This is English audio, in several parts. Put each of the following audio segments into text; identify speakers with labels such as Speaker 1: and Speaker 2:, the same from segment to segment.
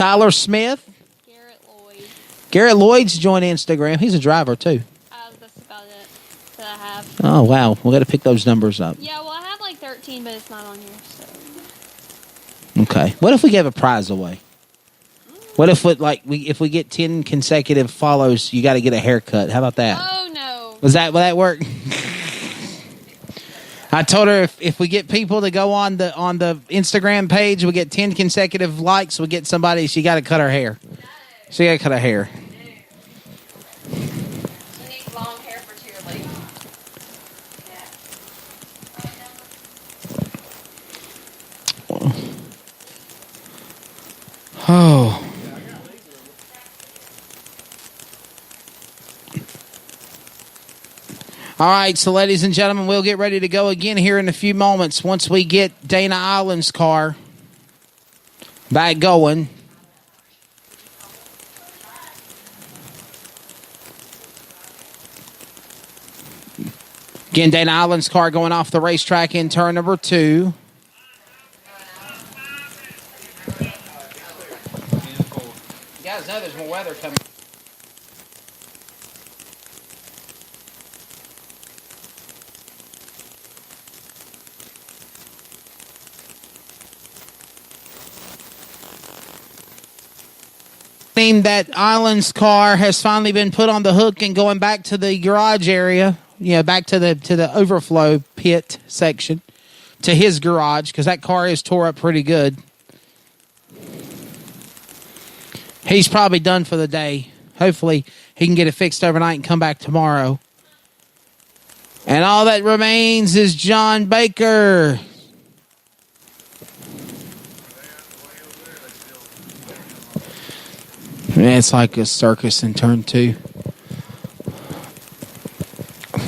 Speaker 1: Tyler Smith.
Speaker 2: Garrett Lloyd.
Speaker 1: Garrett Lloyd's joined Instagram. He's a driver, too.
Speaker 2: That's about it that I have.
Speaker 1: Oh, wow. We got to pick those numbers up.
Speaker 2: Yeah, well, I have like 13, but it's not on here, so.
Speaker 1: Okay. What if we gave a prize away? What if if we get 10 consecutive follows, you got to get a haircut? How about that?
Speaker 2: Oh, no.
Speaker 1: Will that work? I told her if we get people to go on the Instagram page, we get 10 consecutive likes, we get somebody. She got to cut her hair. She got to cut her hair.
Speaker 2: She needs long hair for cheerleading.
Speaker 1: Oh. All right, so ladies and gentlemen, we'll get ready to go again here in a few moments once we get Dana Island's car back going. Again, Dana Island's car going off the racetrack in turn number 2. You guys know there's more weather coming. That Island's car has finally been put on the hook and going back to the garage area, back to the overflow pit section, to his garage, because that car is tore up pretty good. He's probably done for the day. Hopefully he can get it fixed overnight and come back tomorrow. And all that remains is John Baker. It's like a circus in turn 2.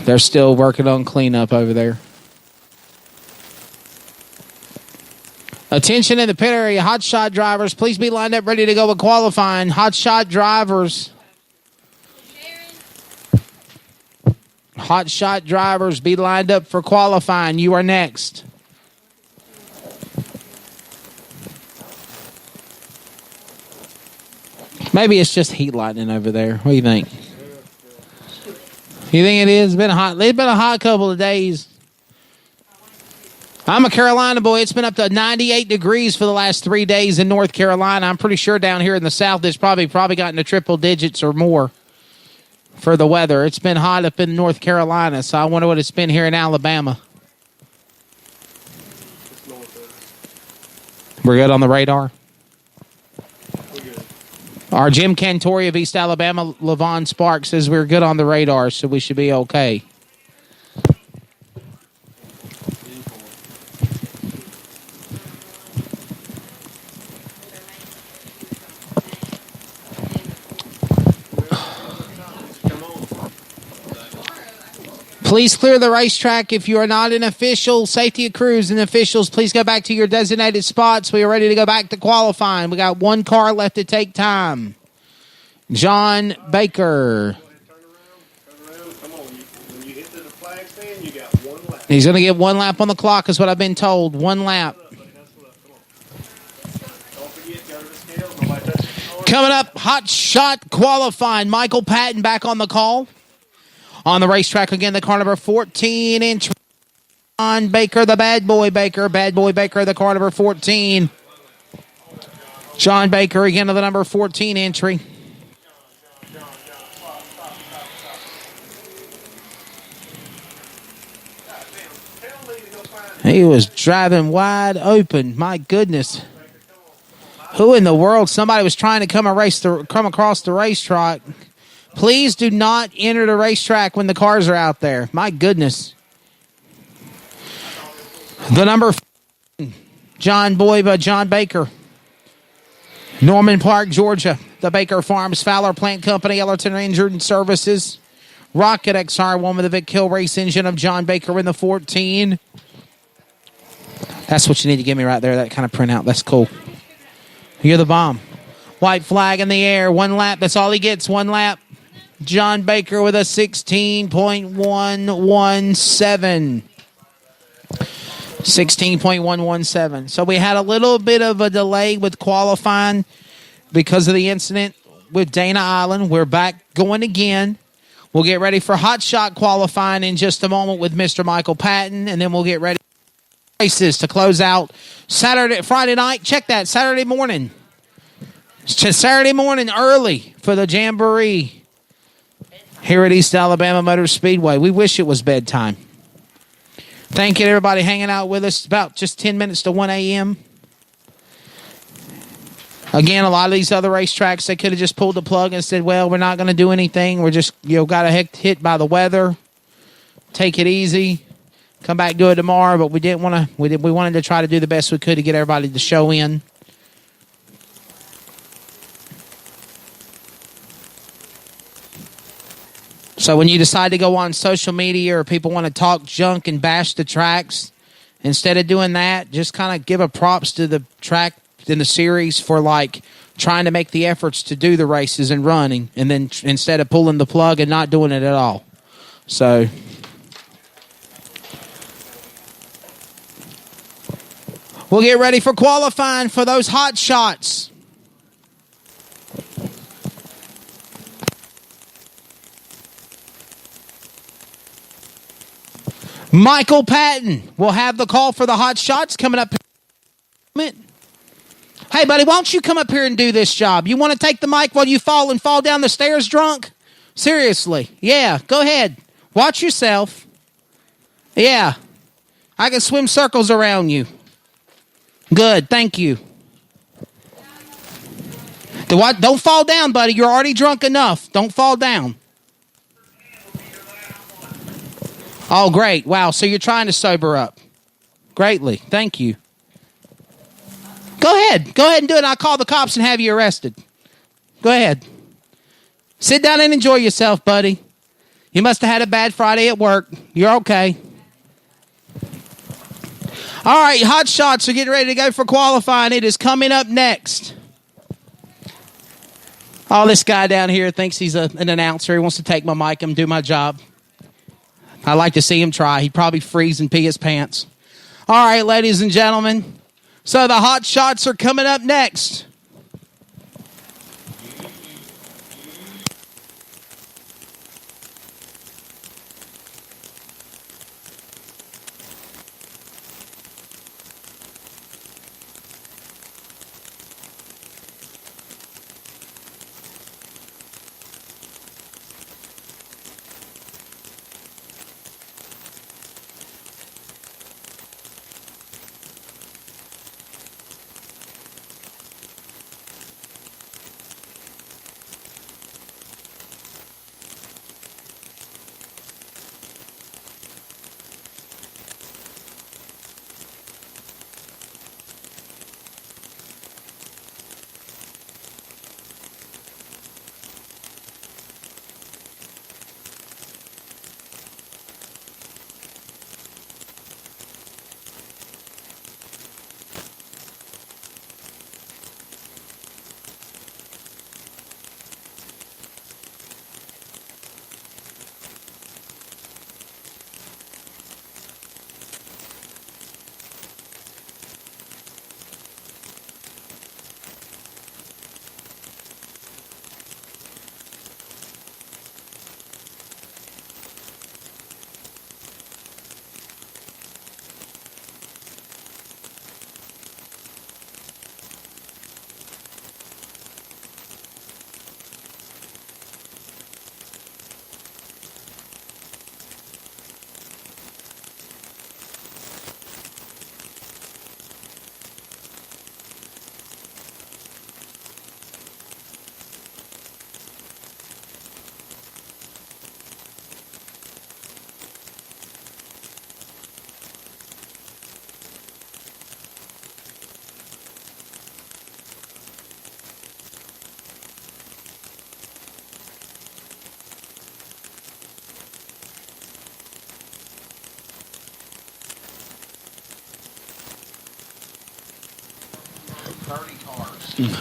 Speaker 1: They're still working on cleanup over there. Attention in the pit area. Hot shot drivers, please be lined up ready to go with qualifying. Hot shot drivers. Hot shot drivers, be lined up for qualifying. You are next. Maybe it's just heat lightning over there. What do you think? You think it is? It's been a hot couple of days. I'm a Carolina boy. It's been up to 98 degrees for the last 3 days in North Carolina. I'm pretty sure down here in the South it's probably gotten to triple digits or more for the weather. It's been hot up in North Carolina, so I wonder what it's been here in Alabama. We're good on the radar? Our Jim Cantori of East Alabama, Levon Sparks, says we're good on the radar, so we should be okay. Please clear the racetrack if you are not an official. Safety of crews and officials, please go back to your designated spots. We are ready to go back to qualifying. We got one car left to take time. John Baker. He's going to get one lap on the clock is what I've been told. One lap. Coming up, hot shot qualifying. Michael Patton back on the call. On the racetrack again, the car number 14 inch. John Baker, the bad boy Baker. Bad boy Baker, the car number 14. John Baker again to the number 14 entry. He was driving wide open. My goodness. Who in the world? Somebody was trying to come across the racetrack. Please do not enter the racetrack when the cars are out there. My goodness. The number John Baker. Norman Park, Georgia. The Baker Farms, Fowler Plant Company, Ellerton Injured Services. Rocket XR1 with the Vic Hill race engine of John Baker in the 14. That's what you need to give me right there, that kind of printout. That's cool. You're the bomb. White flag in the air. One lap. That's all he gets. One lap. John Baker with a 16.117. 16.117. So we had a little bit of a delay with qualifying. because of the incident with Dana Island. We're back going again. We'll get ready for hot shot qualifying in just a moment with Mr. Michael Patton, and then we'll get ready for races to close out Friday night. Check that, Saturday morning. It's just Saturday morning early for the Jamboree here at East Alabama Motor Speedway. We wish it was bedtime. Thank you to everybody hanging out with us. About just 10 minutes to 1 a.m. Again, a lot of these other racetracks, they could have just pulled the plug and said, well, we're not going to do anything. We're just, got hit by the weather. Take it easy. Come back, do it tomorrow. But we didn't want to. We wanted to try to do the best we could to get everybody to show in. So when you decide to go on social media or people want to talk junk and bash the tracks, instead of doing that, just kind of give a props to the track in the series for trying to make the efforts to do the races and running, and then instead of pulling the plug and not doing it at all. So we'll get ready for qualifying for those hot shots. Michael Patton will have the call for the hot shots coming up. Hey, buddy, why don't you come up here and do this job? You want to take the mic while you fall down the stairs drunk? Seriously. Yeah, go ahead. Watch yourself. Yeah. I can swim circles around you. Good, thank you. Don't fall down, buddy. You're already drunk enough. Don't fall down. Oh, great. Wow, so you're trying to sober up. Greatly. Thank you. Go ahead. Go ahead and do it. I'll call the cops and have you arrested. Go ahead. Sit down and enjoy yourself, buddy. You must have had a bad Friday at work. You're okay. All right, hot shots are getting ready to go for qualifying. It is coming up next. Oh, this guy down here thinks he's an announcer. He wants to take my mic and do my job. I like to see him try. He'd probably freeze and pee his pants. All right, ladies and gentlemen. So the hot shots are coming up next.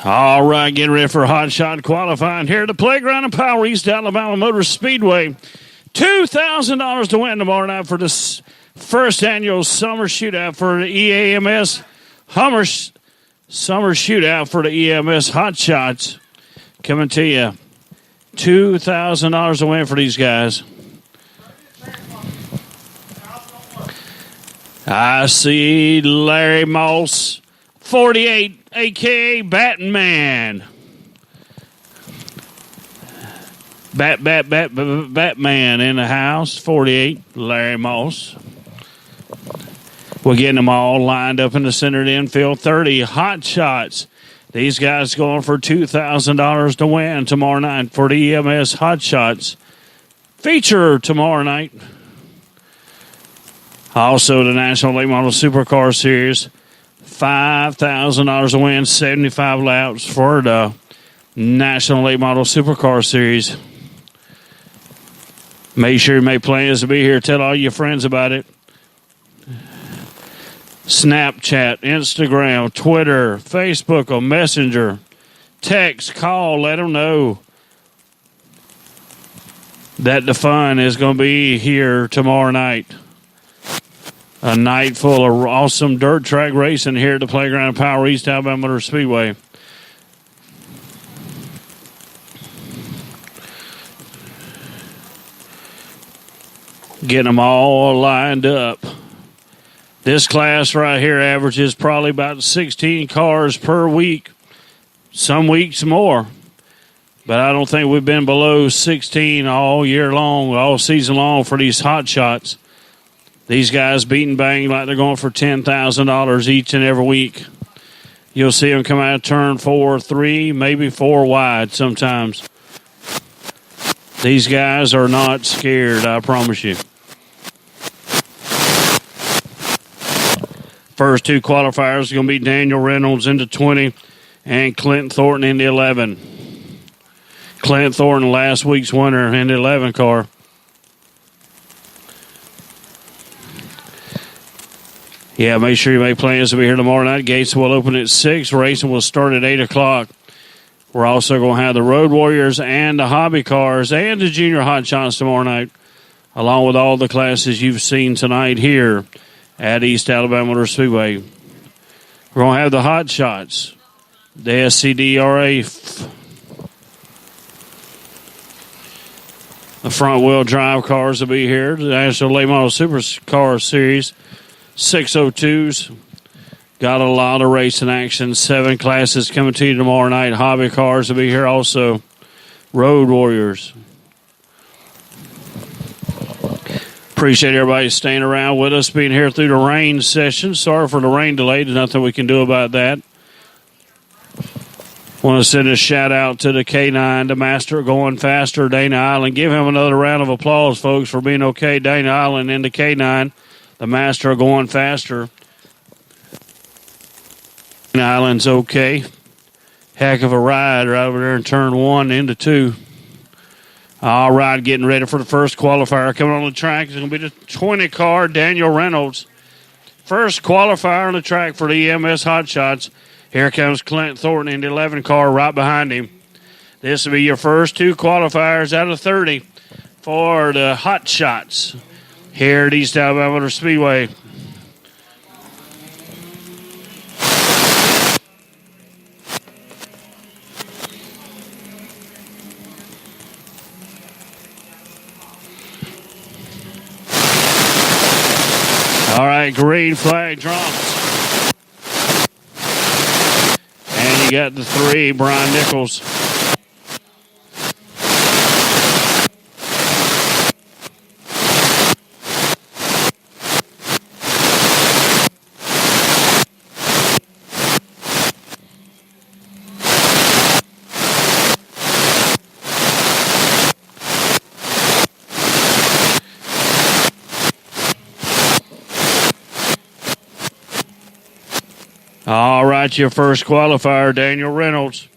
Speaker 3: All right, getting ready for hot shot qualifying here at the Playground in Power, East Alabama Motor Speedway. $2,000 to win tomorrow night for this first annual summer shootout for the EAMS Hummer Summer Shootout for the EMS Hot Shots. Coming to you. $2,000 to win for these guys. I see Larry Moss, 48, a.k.a. Batman. Batman in the house, 48, Larry Moss. We're getting them all lined up in the center of the infield. 30 Hot Shots. These guys going for $2,000 to win tomorrow night for the EMS Hot Shots feature tomorrow night. Also, the National Late Model SuperCar Series, $5,000 to win, 75 laps for the National Late Model SuperCar Series. Make sure you make plans to be here. Tell all your friends about it. Snapchat, Instagram, Twitter, Facebook, or Messenger. Text, call, let them know that the fun is going to be here tomorrow night. A night full of awesome dirt track racing here at the Playground of Power East Alabama Motor Speedway. Getting them all lined up. This class right here averages probably about 16 cars per week. Some weeks more. But I don't think we've been below 16 all year long, all season long for these hot shots. These guys beat and bang like they're going for $10,000 each and every week. You'll see them come out of turn 4, 3, maybe 4 wide sometimes. These guys are not scared, I promise you. First two qualifiers are going to be Daniel Reynolds into 20 and Clint Thornton into 11. Clint Thornton, last week's winner in the 11 car. Yeah, make sure you make plans to be here tomorrow night. Gates will open at 6. Racing will start at 8 o'clock. We're also going to have the Road Warriors and the Hobby Cars and the Junior Hot Shots tomorrow night, along with all the classes you've seen tonight here at East Alabama Motor Speedway. We're going to have the Hot Shots, the SCDRA, the front-wheel drive cars will be here, the National Late Model SuperCar Series, 602s. Got a lot of racing action. 7 classes coming to you tomorrow night. Hobby cars will be here also. Road Warriors. Appreciate everybody staying around with us, being here through the rain session. Sorry for the rain delay. There's nothing we can do about that. Want to send a shout out to the K9, the master going faster, Dana Island. Give him another round of applause, folks, for being okay. Dana Island in the K9, the master going faster. Dana Island's okay. Heck of a ride right over there in turn 1 into 2. All right, getting ready for the first qualifier. Coming on the track is going to be the 20 car, Daniel Reynolds. First qualifier on the track for the EMS Hot Shots. Here comes Clint Thornton in the 11 car right behind him. This will be your first 2 qualifiers out of 30 for the Hot Shots here at East Alabama Motor Speedway. All right, green flag drops. And you got the 3, Brian Nichols. All right, your first qualifier, Daniel Reynolds.